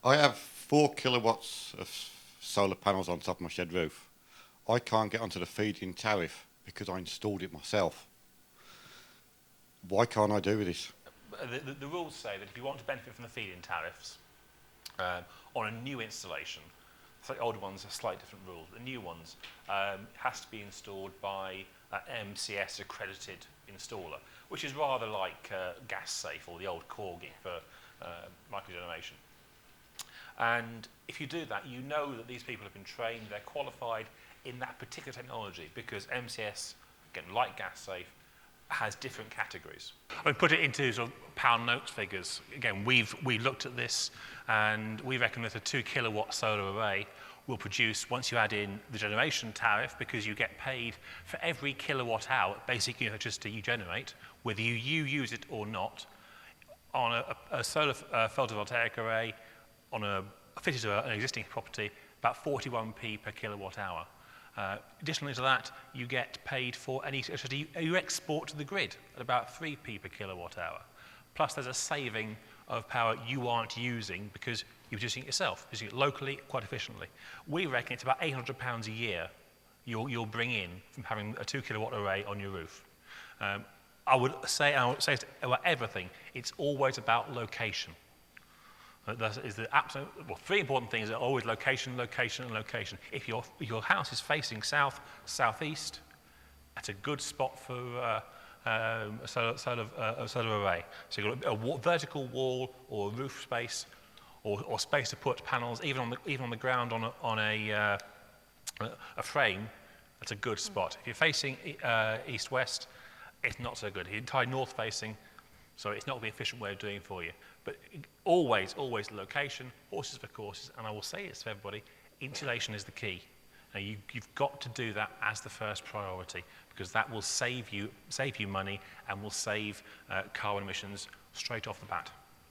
I have 4 kilowatts of solar panels on top of my shed roof. I can't get onto the feed-in tariff because I installed it myself. Why can't I do this? The rules say that if you want to benefit from the feed-in tariffs on a new installation, so the older ones have slightly different rules. The new ones has to be installed by an MCS accredited installer, which is rather like Gas Safe or the old Corgi for microgeneration. And if you do that, you know that these people have been trained, they're qualified in that particular technology, because MCS, again, like Gas Safe, has different categories. I mean, put it into sort of pound notes figures. Again, we looked at this, and we reckon that a 2 kilowatt solar array will produce, once you add in the generation tariff, because you get paid for every kilowatt hour basic electricity you generate, whether you use it or not, on a solar photovoltaic array, fitted to an existing property, about 41p per kilowatt hour. Additionally to that, you get paid for any electricity you export to the grid at about 3p per kilowatt hour. Plus there's a saving of power you aren't using because you're producing it yourself, using it locally quite efficiently. We reckon it's about £800 a year you'll bring in from having a 2 kilowatt array on your roof. I would say about everything, it's always about location. That is the absolute, well, 3 important things are always location, location, and location. If your house is facing south, southeast, that's a good spot for a solar array. So you've got a vertical wall or a roof space, or space to put panels, even on the ground on a frame. That's a good spot. If you're facing east-west, it's not so good. If you're entirely north-facing, so it's not going to be an efficient way of doing it for you. But always location, horses for courses, and I will say this to everybody, insulation is the key. Now you've got to do that as the first priority, because that will save you money and will save carbon emissions straight off the bat.